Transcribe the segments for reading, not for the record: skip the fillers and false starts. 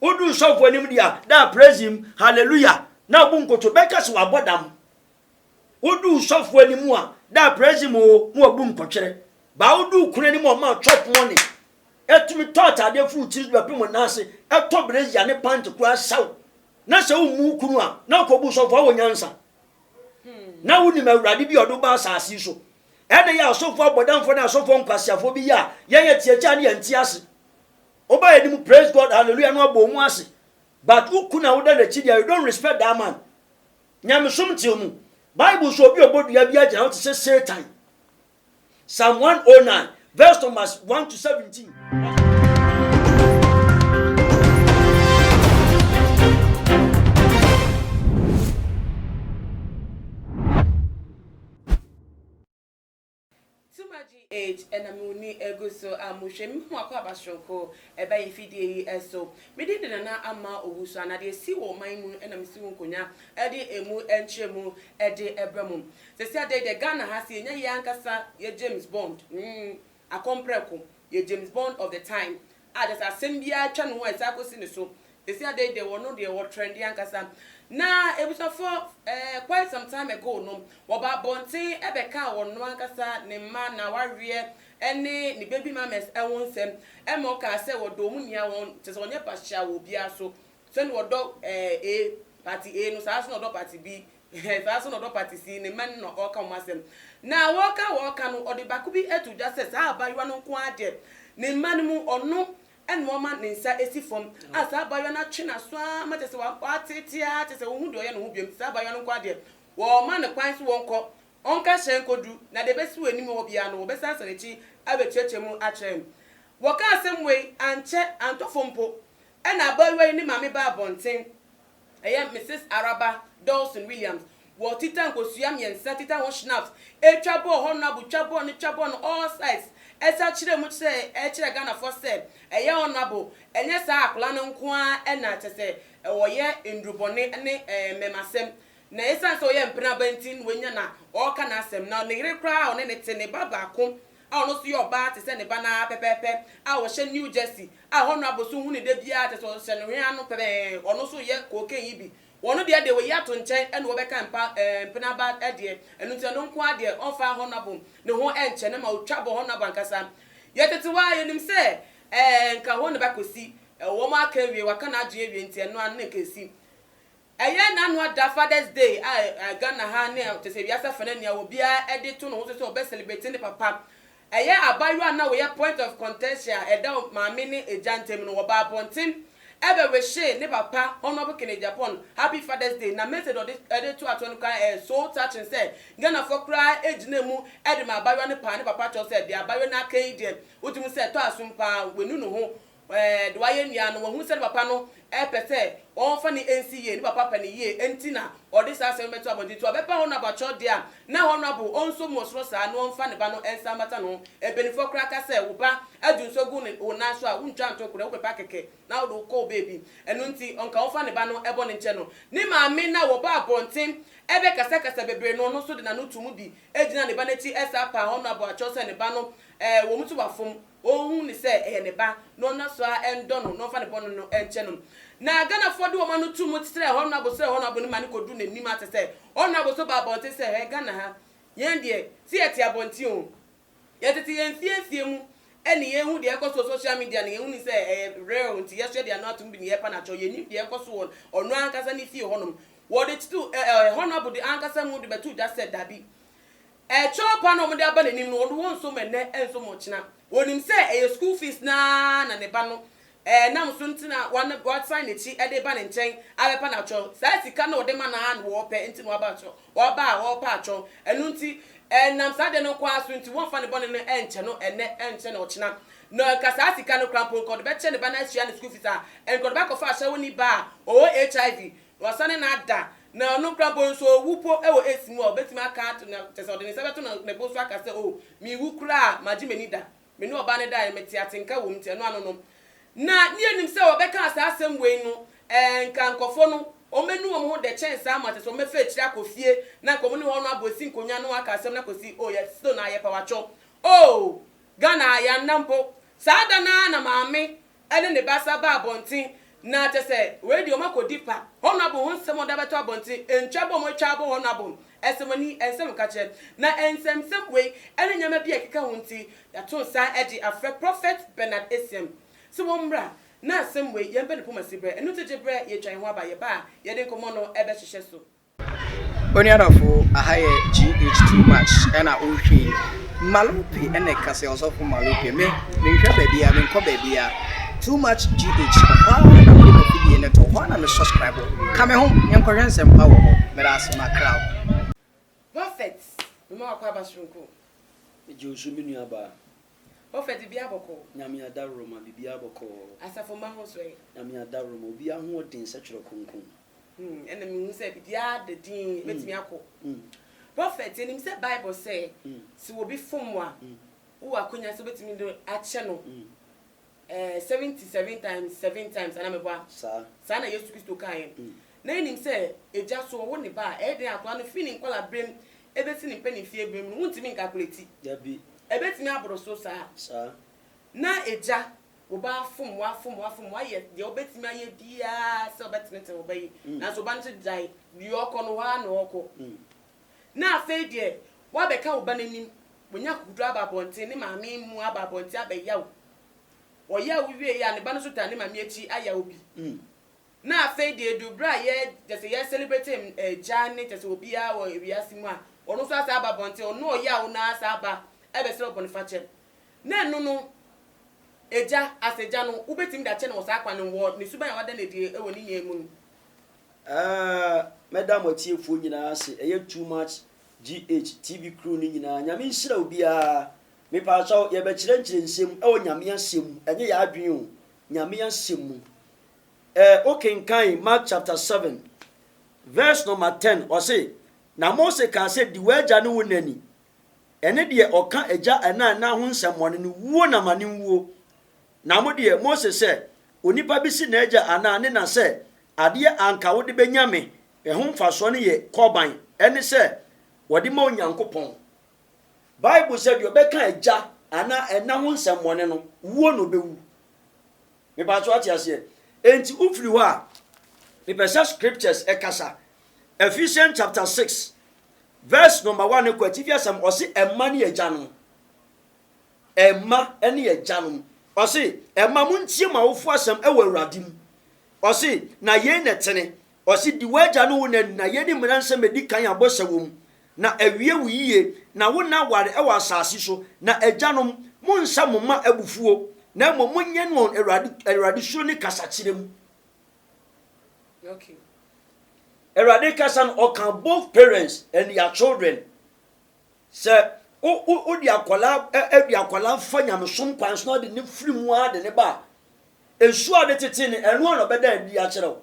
Udu so for him dia, da praise him, hallelujah. Na bunkoto beka so abodam. Udu so for him da praise him o mu abunkotre. Ba udu kunani mo ma chop money. Etumi tot ade fruit is be mo nase, eto praise ya ne pant kura saw. Na se umu kunu a, na ko bu so for wonyansa. Na wuni me urade bi odo ba asase so. Ene ya so for abodam for na so for nkwasiafo bi ya, ye tietia ne yanti ase. Oba edimu praise God, hallelujah, no abomu ase. But ukuna woda na chidia, you don't respect that man. Nyame somti mu. Bible so obi obodua bi agina to say Satan. Psalm 109 verse numbers 1 to 17. Age and amuni eguso amushem wako abashonko eba ifidi eso medide na ama owuso anade si wo manmu na msi wonkonya ede emu enchemu ede ebremu sesi ade de Ghana ha si enya yankasa ye James Bond akompreko ye James Bond of the time just asembia twa no esa kosi ne so sesi ade de wono de wo trend yankasa na ebusafo quite some time ago no woba bonte ebeka wono ankasa ne ma na wawie ene ni baby mamas ewonsem emo ka se wodo mu nia won tese onye pasha wo bia so ne wodo A party A no sa so no party B sa so no party C ne man no oka masem na woka no odi bakubi etu just say abayo no nko ade ne man mu ono and woman ninsa esi from asa bayo na twena so amate se wa atetia te se wo hu do ye no hu biem sa bayo no kwa de wo man ne kwan so wonko onka hyenkodu na de besi wani mo bia no wo besa asarechi abecheche mu achem wo ka asem we anche antofompo e na bayo ni mame ba bonten eye Mrs. Araba Dawson Williams wo titan kosua miensa titan wo schnaps e twabo ho na bu twabo ni twabo no all sides esa chire mu se e chire Ghana for said eye onabo enye sa akola no nko a na tese wo ye ndrubone ne memasem na esa so ye mpena bantin wenya na o ka na asem na ne yire kra o ne ne tene baba ko a ono so ye oba tese ne ba na pepepe a wo hye New Jersey a honabo so hu ne de bia tese o hye no hwe anu pepe ono so ye ko ken yi bi wono de we yato nchen ene wo beka mpa mpena ba ede enu nti no nko ade onfa honabo ne ho enche ne ma otwabo honabo ankasa yetete wa yenim se nka ho ne bakosi wo ma aka wie waka na age wie nti eno an nkesi eye na no ada Father's Day Ghana ha ne te se biasa fana ne wo bia ede to no so be celebrate ne papa eye abayo na we point of contention eda maame ne ejantem no wo ba bontin ebe we she ne papa honorable ken Agyapong happy Father's Day na message of this to atonu kan so touching say Ghana for cry ejina mu ede ma abayo ne pa ne papa cho say de abayo na kan de otum say to asumpa wenu no ho de waye nua no wo hu say papa no pese on fa ni NCA ni papa pa ni ye enti na odi sa se meto abodi to abepa ho na ba cho de a na honorable onso mo sro sa no on fa ne ba no ensa mata no ebenifo kra ka se wo ba adunso gu ne ona so a untwa nto kura wo pepa keke na wo ko baby enu nti onka on fa ne ba no ebo ne nche no ni maame na wo ba bonten ebe kasa bebre no no so de na no tumu bi ejina ne ba na ti esa pa honorable acho se ne ba no wo mutu bafom ohun ni se ne ba no na so a endo no fa ne bo no enche no na Ghana for do woman to mu tire honorable say honorable ni mani ko du ne nim ate say honorable so ba bonte say Ghana ha yen de ti eti abonti o yetete yen fiefie mu eni yen hu de ekoso social media ne yen hu ni say real nti yeso de na atum bi ne yepa na cho yen ni de ekoso ono ankasa ni fie honom wo de tu honorable de ankasa mu de betu just said dabi chopa no mu de aba ne nim no won so menne enso mo china wonim say school fees na ne ba no na msuntina what sign it ede ba nchen abepa na cho sa sika na ode ma na han wo pe nti no ba cho wo ba wo pa cho enu nti nam sa de no kwa asu nti won fa ne bone no enche no enche na ochina no ka sa sika no krampo ko de be che ne ba na hia ne school fees a en ko ba ko fa hia woni ba o HIV wasane na da na no krampo so wupo e wo esimu obetimi aka to na tese ode ne sabeto na ne bo so aka se o mi wu kura maji menida me no oba ne da meti atenka wo mti no ano no na nie nim se obeka asasem we no nka nkofo no omenu wo ho de chance amate so mefa ekiri akofie na nkomo ne ho no abosi nkonya no aka asem na kosi o yes so na ye pa wacho o Ghana ya nampo sada na maame ene ne basa ba bontin na te say we di o mako deeper honorable won sem oda beto abonti entwabo mo twabo honorable esemani ensem ka che na ensem we ene nyama bi ekeka wonti ya to sa edi afre prophet Bernard Esiem so wombra na asem we yembe ne pomasi bre enu teje bre ye twan ho aba ye ba ye de komo no ebe hyehyɛ so Oniadafo ahaye GH2 match ena ohwe Malupi ene kase osofo Malupi me nhwa baabi a me nkɔ baabi a too much GH na me ko fidie ne to ho na me subscribe ka me ho nyenkɔhwɛ nsɛm pa wo ho me da asema crowd prophet me ma akwa basronko me josu minu aba prophet bi aboko nyame adaro ma bibi aboko asafo ma ho so e nyame adaro ma obi aho odin sɛkyerɛ konkon ena me hu sɛ bidia de din betimi akɔ prophet enim sɛ bible say si obi fomwa wo akonya sɛ betimi do akyɛ no 77 times 7 times ana meboa sa na Yesu Kristo kan na enim sɛ eja so wo ne ba e den ato no fini nkola brem ebeti ni peni fie brem no wuntimi calculate ya bi ebetimi aboro so sa na eja wo ba fomwa ye de obetimi aye bia sɛ obetimi te wo bayi na so ba nti dai di okɔ no wa na okɔ na afei de wa beka wo ba nanim wonya kudu ababonte ne maame mu ababonte abeyawo oya wiwe ya ne ba no so ta ne maame achi aya obi na afei de dubra ye just ye celebrate jane just obi a wo ewiase mu a ono so asa ababonte ono oya wo na asa aba ebe sere boniface na enu no eja aseja no ubetim da che na wo sa akwa no wo ne suban ya wada na die ewo ni nyemu madam otiefu nyina ase eye too much GH TV crew ni nyina nyame nhira obi a me pa aso ye be kire nsem e wo nyame asem enye ya adwen o nyame asem mu okenkan Mark chapter 7 verse number 10 o say na Mose kan say di waja ne wonani ene de oka eja na ho nsemmone ne wuo na mane wuo na mo de Mose say onipa bi si na eja ana ne na say ade anka wo de benyame ho mfaso ne ye koban ene say wodi ma onyankopon Bible said you beka eja ana ena ho nsemmone no wuo no bewu me ba so atiase enti ufiri ho a me pesa scriptures ekasa Ephesians chapter 6 verse number 1 equativia sam osi emma ne eja no emma ene eja no osi emma muntie ma wofu asam ewa awuradim osi na ye netene osi di waja no wona na ye ni mransam edi kan abosewom na awie wiye na wona ware ewa asase so na ejanom munsa moma abufuo na munye no erade suro ni kasa kirem okay erade kasa no can both parents and their children say o di akola di akola fa nyamsom kwan so de ne firimu a de ne ba esu ade tete ne eno no beda di a kire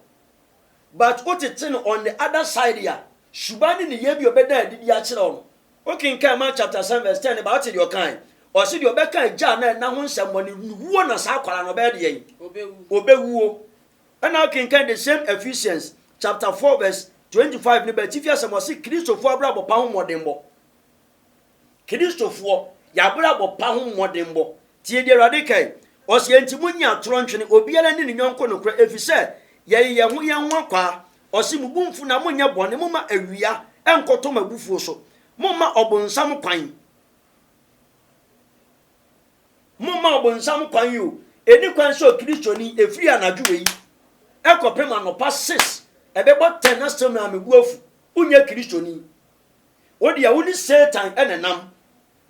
but o tete no on the other side ya shubani ne ye bi obeda di a kire no okay in Mark chapter 7 verse 10 about your kind or see your beka ja na ho nsemmone wuo na sa akwara no be de yen obewuo and now can the same Ephesians chapter 4 verse 25 ne be tifia samosi Christopher abrabo pa ho modembo Christopher ya abrabo pa ho modembo tie de radical o se entimunya atorontwene obiara ni ne nyonko no kra efise ye ho akwa o se mubumfu na munya bone muma awia enkoto mabufuo so mumma obonsam kwan yo eni kwan so kristoni efiri anadwo yi ekopema no pa 6 ebebo 10 na stem na mebuafu unye kristoni odi ya woni satan enenam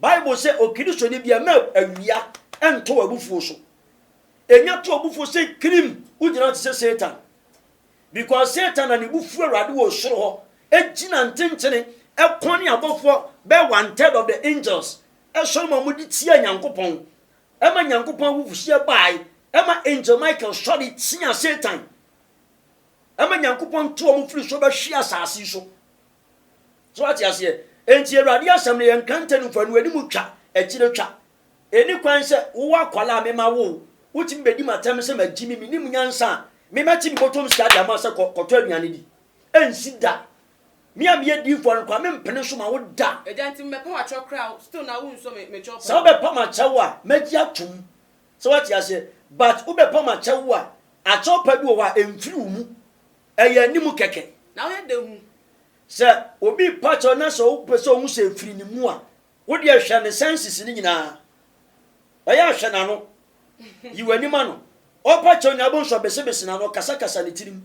bible say o kristoni bia ma awia ento abufuo so enya to abufuo say krim ugina to say satan because satan na nebufuo awrade wo soro ho ejina ntenchene ekoni abofo be 1/3 of the angels esoma mudi tia nyankopon ema nyankopon wufuhie bai ema angel Michael shodi tia satan ema nyankopon to omo firi so ba hwe asase so ati ase enti awrade asem ne yankantanu fanu ani mu twa ekire twa eni kwan se wo akwala mema wo wutim bedi matam se magimi minim nyansa memati mbotom stadi amasa koto aduane di ensida miam ye di for kwa mempene so ma wo da ejanti me pa wa chokra still na won so me chop so be pa ma chawa magi atum so what you say but ube pa ma chawa acho pa bi wo wa emfiri mu eye nimu keke na wo de hu se obi pacho na so peso hu se firi ni mu a wo de hwe ne senses ni nyina oya hwe na no yiwani ma no o pacho nya bon so besebesi na no kasa kasa ne tirim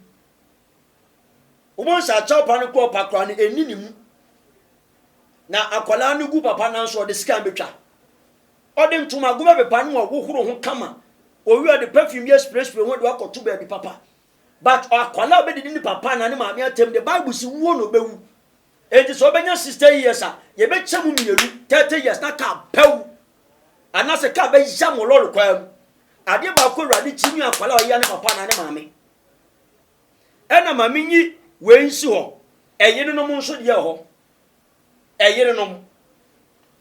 ubon sa acho pa no ko pa kra ne eni ni mu na akwala no gu papa na so de sika betwa ode ntuma gu be pa no wo huro ho kama o wi ode perfume yes spray spray wo de akoto ba bi papa but akwala be di ni papa na ne maami atem the bible si wo no bewu enti so benya 60 years a ye be chemu mielu 30 years na ka pew ana se ka be jam lolo kwam ade ba ko rade chinu akwala o ya ne papa na ne maami ena maami nyi we nsi ho eyene no mo nso de ho eyene no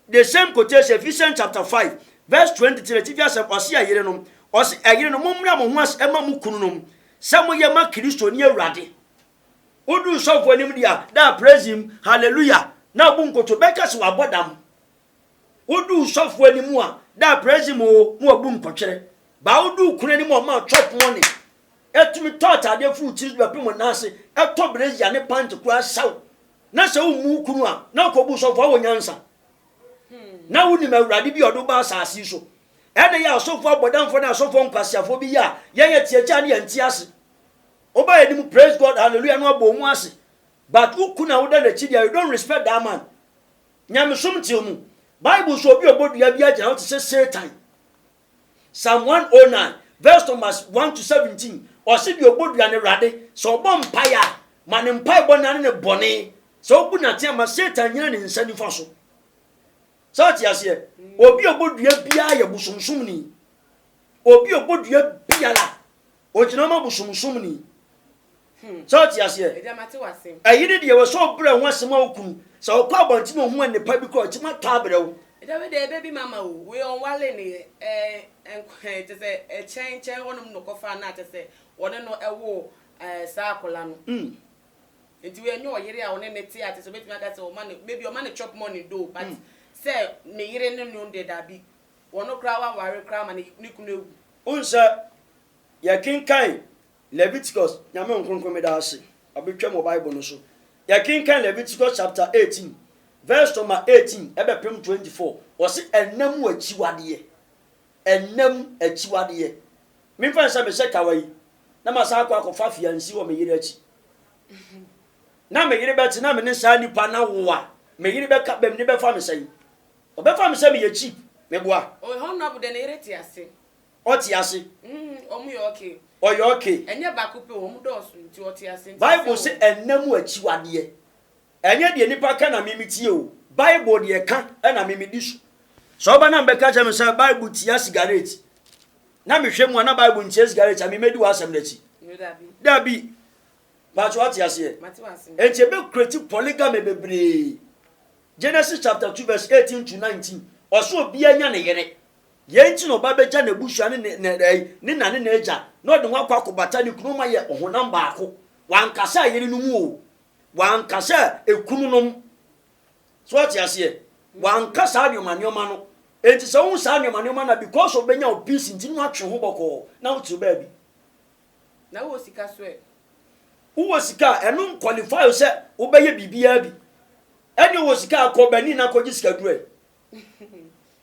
the same quotation Ephesians chapter 5 verse 23 tifias osi eyene no osi eyene no mo mra mo ho as ema mo kunu no Samo ye ma Kristo ni awurade odu sofo anim dia da praise him hallelujah na bu nkoto beka se wabodam odu sofo anim a da praise him o mu abu nkotwere ba odu kunu anim o ma chop money etumi tot ade fu chiris be pimo na ase eto brace ya ne pant ku asaw na se mu kunu a na kobu sofo awo nyansa na wuni ma awurade bi odo ba asasi so ene ya sofo abodamfo na sofo nkwasiafo bi ya ye tietia ne yanti ase oba edim praise God hallelujah no abo mu ase but ukuna woda na chidia you don't respect that man nyame somti mu bible so obi obodua bi agina what say Satan Psalm 109 verse numbers 1 to 17 o se bi obodua ne rade so obom paya mane mpai bona ne bone so obu na tia ma Satan nyina ne nsa nifa so so ti ase obi obodua bia ye busumsum ni obi obodua bia la ogina ma busumsum ni so ti ase e jamate wase ayide de we so bra ho asema okunu so okwa abonti no ho ne pa bi ko ti ma ta brew e da we de baby mama o we on wale ni te se chen wonum no kofa na te se wone no ewo sa akola no enti we enyo yire a wone ne ti ate so betimi aka se o man maybe o man chop money do but say me yire ne no de da bi wono kra wa ware kra ma ni kunu ewu unsa ya kinkai Leviticus nyame nkronkron me da ase abetwa mo Bible no so ya kinkai Leviticus chapter 18 verse number 18 ebe pem 24 o se enam achiwade me fa nsa me se kawai na masa akwa fiansi wo me yire achi na me yire beti na me ne sa nipa na wo a me yire be ka bem ne be fa me sai o be fa me se me ye cheap me boa o ho na bu de ne yire ti ase o ti ase o mu yo okay o yo okay enye ba ko pe o mu do so nti o ti ase Bible se enam achiwade enye de nipa ka na mimitie o Bible de ka na mimidi so ba na mbeka cha me se Bible ti ya cigarette na me hwemu na Bible ntie cigarette a me medi wa asem nachi dabi ba cho ati ase enche be create polygamy bebre Genesis chapter 2 verse 18 to 19 oso obi anya ne yere ye nti no ba beja na busua ne na eja no de wakwa akobata ne kunu ma ye ohonam ba ako wankasa yere no mu o wankasa ekunu no so ati ase wankasa anyomanyoma no enti so hu sa anyomanyoma na because obenya o peace nti no atwe ho boko na utu ba bi na wo sika so e wo sika enu qualify se obeye bibia bi eni wo sika akobani na koji sika dure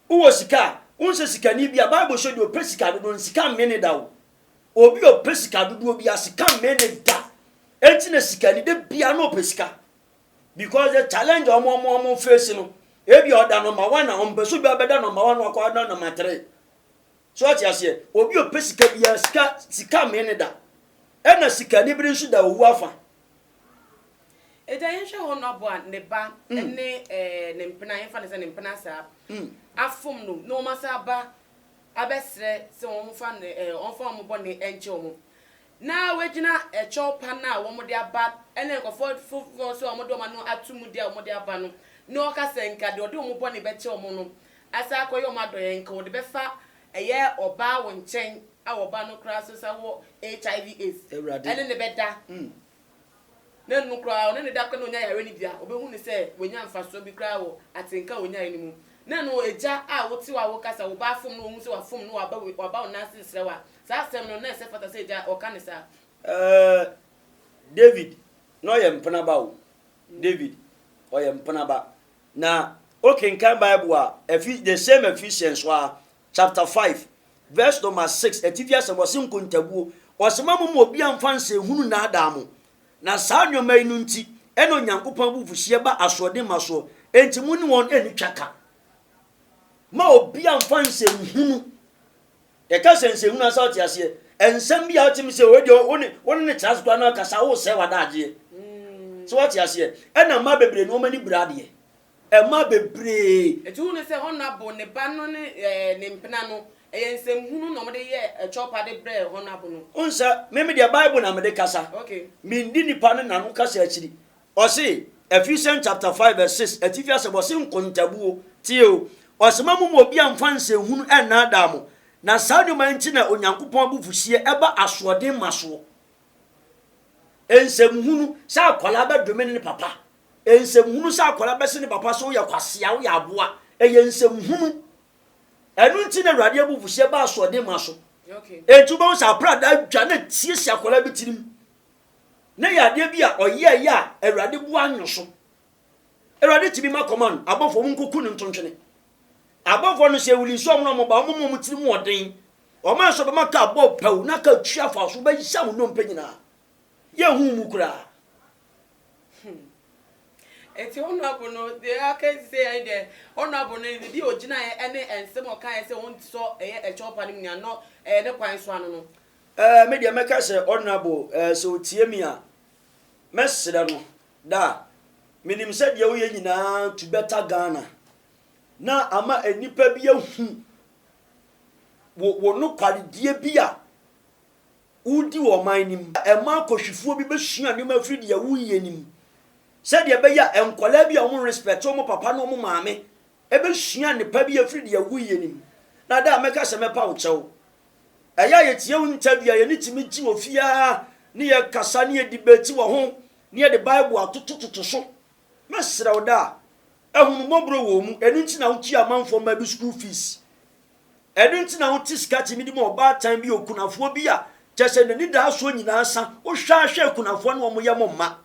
wo sika unse sika ni bia Bible show do pesika do sika mene da wo obi o pesika do obi asika mene da enti na sika ni de bia no pesika because the challenge omo face no ebi oda number 1 na ombeso bia beda number 1 akwa oda number 3 so ati ase obi o pesika bia sika mene da ena sika ni bi nsu da owu afa eja yenhwe ho no bo ne ba ne ne mpena yenfa ne se ne mpena sa afom no masa ba abesre se won fa ne onfa mo bo ne enche mo na wegina chopa na wo mo de aba ene nkofo so wo mo do ma no atumu dia wo mo de aba no no ka senka de ode wo mo bo ne be che wo mo no asa akoyo ma do yenka wo de be fa eye oba wo nchen a wo ba no kra so sa wo HIV AIDS ene ne be da na nu kra ne da ka no nya yare ni bia obehu ne se wonya mfaso bi kra wo atenka wonya ni mu na no eja a wo ti wa wo kasa wo ba fom no mu se wa fom no wa ba na sisre wa sa asem no na se fata se eja o kan sa David no ye mpena ba wo David o ye mpena ba na okay kan Bible a the same Ephesians chapter 5 verse number 6 etifia se wo sin kontabuo osema mu obi amfa nse hunu na adamu na saa nyoma inu nti eno nyankopon bufuhie ba asode maso enti mu ni won eni twaka ma obi amfa nse hunu e ka sense hunu asa oti ase ensem bia otim se woni ne chance kwa na kasa wo se wadaje so oti ase ena ma bebre no mani brade e ma bebre etu ne se honorable ne ba no ne mpena no ensem hunu no mde ye chopa de bre honorable no unsa meme the Bible na mede kasa okay mi ndi nipa no na no kasa akiri o se Ephesians chapter 5 verse 6 etifia se bo se nkontabuo tio osema mu obi amfa nse hunu ena adamu na saa man nti na onyankopon abufuhie eba asode maso ensem hunu sa akwala ba dome ne papa ensem hunu sa akwala ba se ne papa so ya kwasea wo ya aboa ensem hunu enu nti na awurade abufuhie ba asode maso okay etu ba sa prada dwa na tie sia akwala bitirim na ya de bia oye ya awurade bu anyoso awurade tibi ma command abofo mu nkoku ne ntontwene abofo no se wuli so mo ba mo mo tiri mu oden o ma so be maka abo paw na ka twa fa so ba yisa mo no mpanyina ye hu mu kura eti honorable no they can say there honorable no di ogina ene ensem o kan say won so e chopa ni nya no ne kwan so anu no media meka se honorable so tie mi a mesere no da minim se dia wo ye nyina to better Ghana na ama enipa bi ahu wo no kwaredie bi a udi wo man nim e ma kohwifuo bi besua ne ma fridi ya wuye nim se de be ya enkola bi a wo respect wo papa no mo maame e besua ne pa bi fridi ya wuye nim na da meka se mepa wo chew eya ye tie wo ntabia ye ni timi gi ofia ne ye kasa ne ye debate wo ho ne ye the Bible atotototo so mesere wo da ehunu mobro wo mu enu nti na uchi amanfo ma bi school fees enu nti na uti skati mi di mo ba time bi okunafo bi a chese ne ni da so nyina sa wo hwa hwe kunafo no mo ye mo ma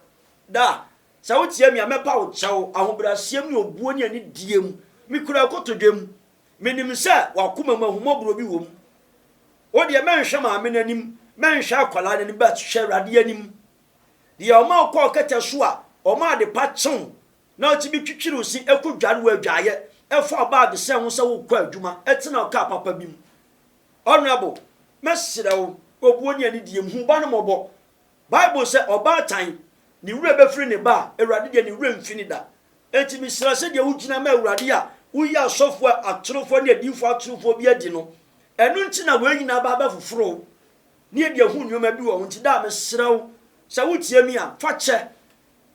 da sa utie mi amepa wo chew ahobrasiem ne obuo ne ani diem mi kura kotodwem menim se wakoma mahumobro bi wo mu wo de menhwe ma me nanim menhwe akwala ne ba hwe rade anim de o ma ko kete so a o ma de pa chen na ti bi twitwiri osi ekudware wa adwaye efo bag se ho se wo kwa adwuma etina ka papa bim honorable mesere wo obuo ne ani diem hu ba no mobo Bible se oba tan ni wura be firi ne ba awurade de ni wura mfini da enti misira se de wugina ma awurade a wuyi asofo atorofo ne adifo atorofo bi adi no enu nti na we nyina ba ba foforo ne edi hu nyoma bi wo nti da mesere wo se wutie mi a fa che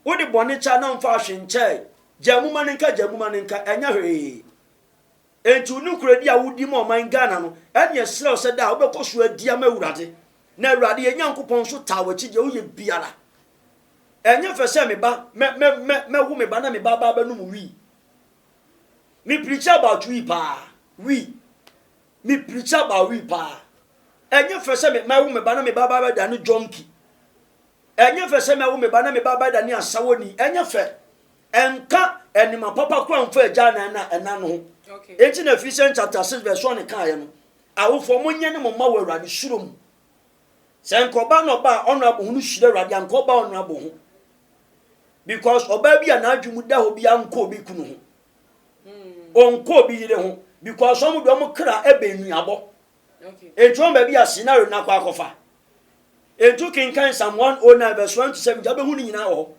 wo de bone cha na mfa hwenche jamuma ne nka enya hwe enti unu kuredi a wudi ma oman Ghana no enya sere se da obekoso adi ama awurade na awurade enyankopon so tawachi je wo ye biara enya fese me ba me wu me ba na me ba ba no mu wi me preach about we pa me preach about we pa enya fese me wu me ba na me ba ba da no jonki enya fese me wu me ba na me ba ba da ni asawoni enya fe enka enima papa kwa mfa agya na ena no okay enti na Ephesians chapter 6 verse 1 kan ye no awofo monye ne momma wa awurade surom se nkoba no ba honorable hunu shire awurade ankoba honorable ho because oba bi na adwumu da ho bi anko bi kunu ho onko bi yire ho because omu do mo kra ebe nuabo okay ejo ba bi a scenario na kwa akofa eju kinkan Psalm 109 verse 1 to 7 jabe hu ni nyina ho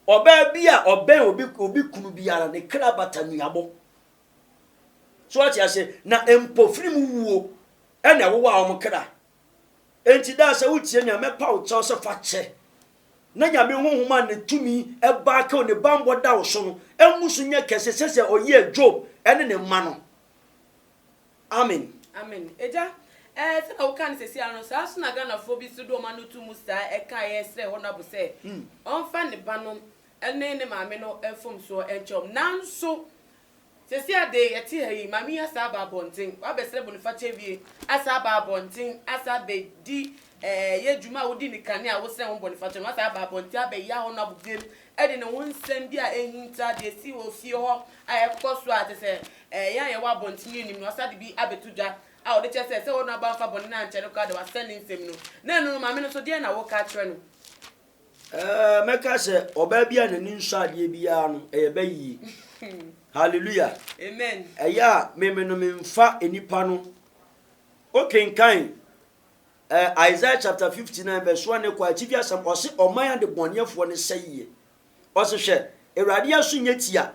oba bi a oben obi kunu bi ara ne kra bata nuabo so ati ase na empofiri mu wuo ena wo wa o mo kra enti da se wutie nya mepa wo cho se fa che na nyame honhoma ne tumi eba ka ne bambo da wo so no enmusu nya kese sese oye Job ene ne ma no amen eja se na wokan se sia no sa so na Ghana fo bi su do ma no tu musta e ka ye sre honorable se on fa ne ba no ene ne maame no efom so enchom nanso Sesi ade yeti hayi mami asa ba bonten wa be sere bonifa chewie asa ba bonten asa be di ye djuma wodi ni kane a wo sere won bonifa chewie asa ba bonten abe ya ho na bugem e de ne won nsem bi a ehinta de si wo fie ho a ye koso ate se ya ye wa bonten ni no asa de bi abetuja a o de chese se wo na ba fa bonin na nche no ka de wa send nsem no na no mami no so de na wo ka kire no meka se oba bia na ni nso ade bia no e be yi hallelujah amen eya no memfa enipa no okenkan Isaiah chapter 59 verse 1 ne kwa chivia sam ose oman de boniefo ne seye ose hwe erade aso nyetia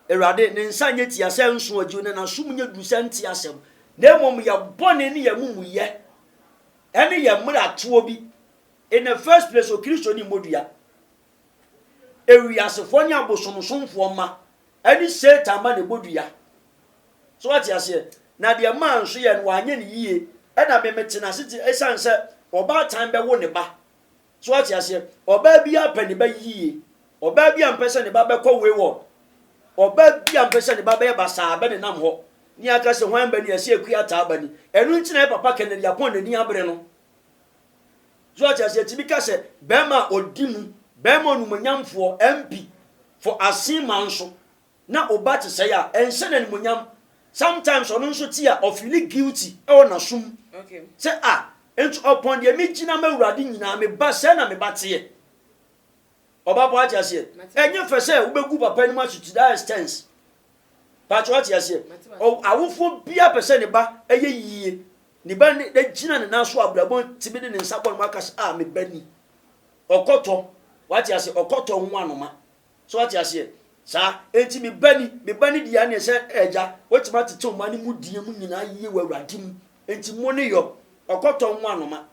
erade ne nsa nyetia se nso aju ne na sum nye du senti asem na mom ya bone ne ya mumuye ene ya mra to bi in the first place o Kristo ni modua ewi asefo nya bosomsomfo ma ani Satan ma ne bodua so what you say na de man so ye no anye ne yie e na memetena siti esan se oba tan be wo ne ba so what you say oba bi apani ba yie oba bi ampese ne ba be kɔ wewo oba bi ampese ne ba be ba sa be ne nam ho ni aka se hwan ba ni ase akua ta ba ni enu ntina papa kenedi apon ne ni abre no so what you say tibika se bema odimu bema onumonyamfo MP for asima nso na oba te say ya ense na nimonyam sometimes ono nso ti ya of feel guilty e wona sum okay say ent upon the me gina mawurade nyina me ba say na me ba te oba bo atia say enye fe say ubegu papa ni ma to that extent but what you say o awofo bia pese ne ba eye yie ni ba ne gina ne na so abrabon tibide ne nsa bɔ maka me bani okoto what you say okoto nwa anoma so what you say sa enti me bani dia ne se eja wetima tete o mani mu die mu nyina yie wawurade mu enti mo ne yo okoto nwa anoma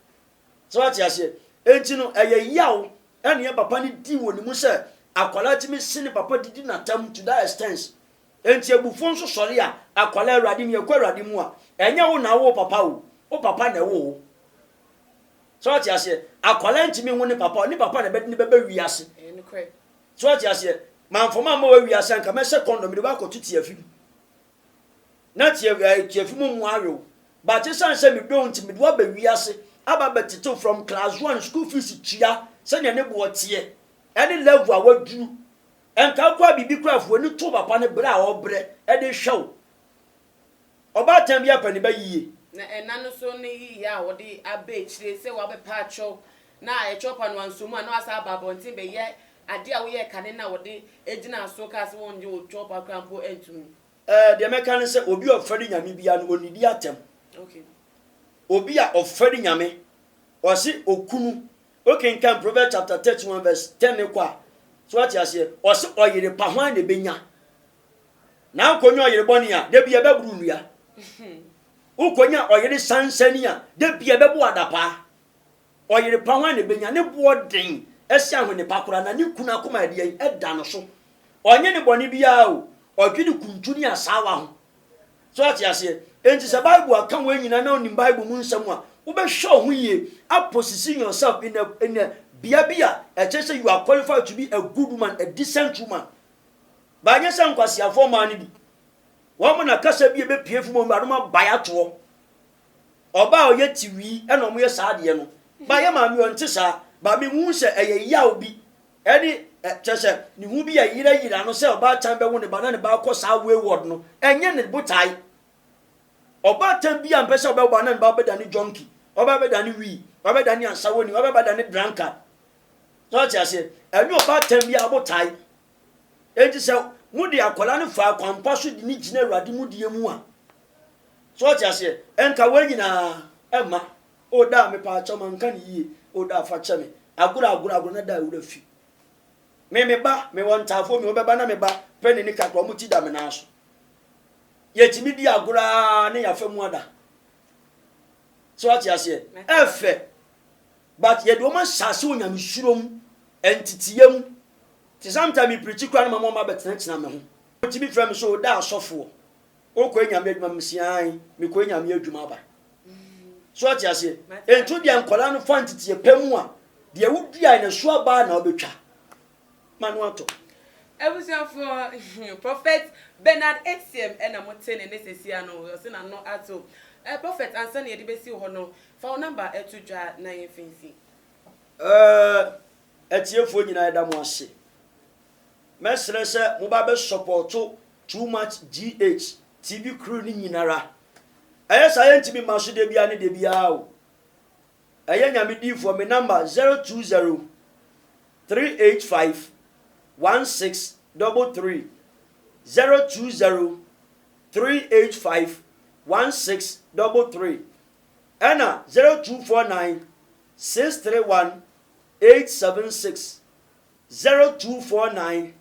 so what you say enti no eye yawo ene ye papa ni di woni mu se akwala timi sine papa didi na tam to that extent enti ebufo nso sori a akwala awurade mi ekwa awurade mu a enye wo na wo papa o papa na wo so what you say akwala ntimi wo ne papa na bebe wiase so what you say manfoma ma wa wiase anka me second me ba ko tuti afim na tie afim mu awo ba te san se me do ntimi do ba wiase aba betito from class 1 school fees tua se ne bo tie any level awaduru enka kwa bibi krafo ni to papa ne bra a obre e de hwew oba tan bia pani ba yie na enano so ne yi ya wo de abe chire se wa be pacho na e chopa no ansomu na asa babontin be ye ade a wo ye kane na wo de ejina so ka se won je wo chopa krampo entum de meka ne se obi ofari nyame bia no onidi atem okay obi a ofari nyame o si okunu okay in Proverbs chapter 31 verse 10 ne kwa so what you say o si oyire pa hwan ne benya na konyo oyire boni a de bia be buru nua ukonya oyire sansani a de bia be bo adapa oyire pa hwan ne benya ne bo den esi ahwe ne pakora na ne kuna akoma de eda no so onye ne boni bia o odwini kuntuni asawa ho so what you say enti se Bible aka wo nyina na onim Bible mu nsam a wo be show ho yie position yourself in a bia say you are qualified to be a good woman, a decent woman. Ba nya san kwasi afo ma ni bi wo mo na kasa bi be pie fu mo ma baya to oba o ye tiwi e no mo ye saade no ba ye ma mi on tisa ba mi hu se eye yawo bi eni chese ni hu bi ya yira no se oba tan be wo ne ba na ne ba ko sa wayward no enye ne botai oba tan bi am pese oba ba na ne ba be da ni junkie oba be da ni wi oba be da ni ansawoni oba be da ni drunkard so ti ase eni oba tan bi abotai enti se mudi akola ne fa kwampa so di ni gina awurade mudie mu a so ti ase enka wanyina emma o da me pa chama nka ni yie o da fa chame agura na da wura fi me ba me won tafo me obeba na me ba peni ni kakro mu ti da me na so yetimi di agura ne ya fa mu ada so ti ase efe but ye do ma sase onyam surom entitiyam ti sometimes me preach kra na mama betena me ho ti bi frem so da asofo o ko enyam adwuma msian me ko enyam adwuma ba so ti ase entu dia nkola no fa ntitiye pemu a de wudua na so aba na obetwa manu ato for Prophet Bernard Exiem and I'm telling Necessiano, or Sina no ato. A prophet and Sunny Debesi Hono, for number to draw 9 fancy. At your phone in Adamwasi. Mestre said, Mubabe support too much GH, TV crew in Nara. Yes, I ain't to be Masu Debiani de Biao. I am a for me number 020 385 1633 020 385 1633 Anna 0249 631 876 0249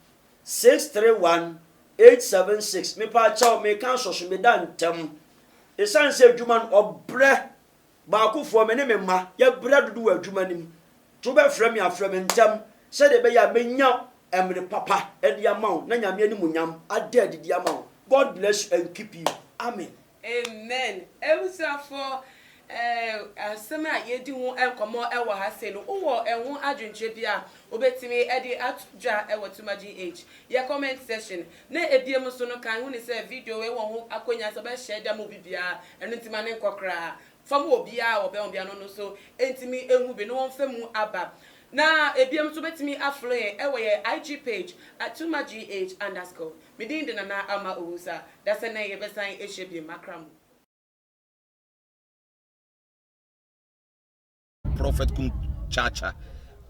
631 876 me pa chaw me kan so me dan tem esan se adwuma no obre ba ku fo me ne me ma ya bra dudu wa adwuma nim to be frɛ me afrɛ me ntem se de be ya menya emre papa e dia mawo na nyame ani munyam ade ade dia mawo. God bless you and keep you. Amen. Amen. For asema yedi ho enkomo e wo ha se no wo ehun adwentwe bia obetimi e di atja e wo tuma GH ye comment section na ebiem so no kan hu ni se video we wo ho akonya so be share dem bibia eno ntima ne nkokra fam obia obe obia no so entimi ehu bi no won famu aba na ebiem so betimi aflo ye e wo ye IG page @tumagh_. Midin de na ama owusa that's na ye besan ehye makram. Prophet Kum Chacha.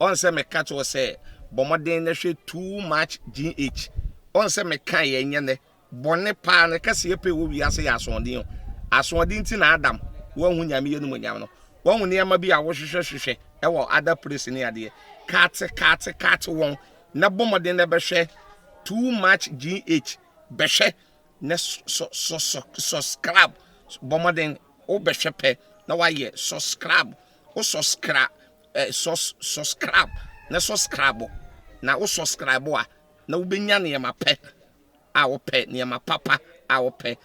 On se me catch was say, Bomaden na too much GH. On se me kan ye nyane, bonne pa na kase ye pe wo wi ase ya asondin. Asondin ti na Adam, wo hu nyame ye no nyam no. Wo hu ne ma bi a wo hwehwehwehwe e wo other place ni ade. Kat won na bomaden na be hwe too much GH be hwe na subscribe bomaden o be hwe pe na wa ye subscribe. O subscribe na subscribe na o subscribe a na wo benya ne ma pe a wo pe ne ma papa a wo pe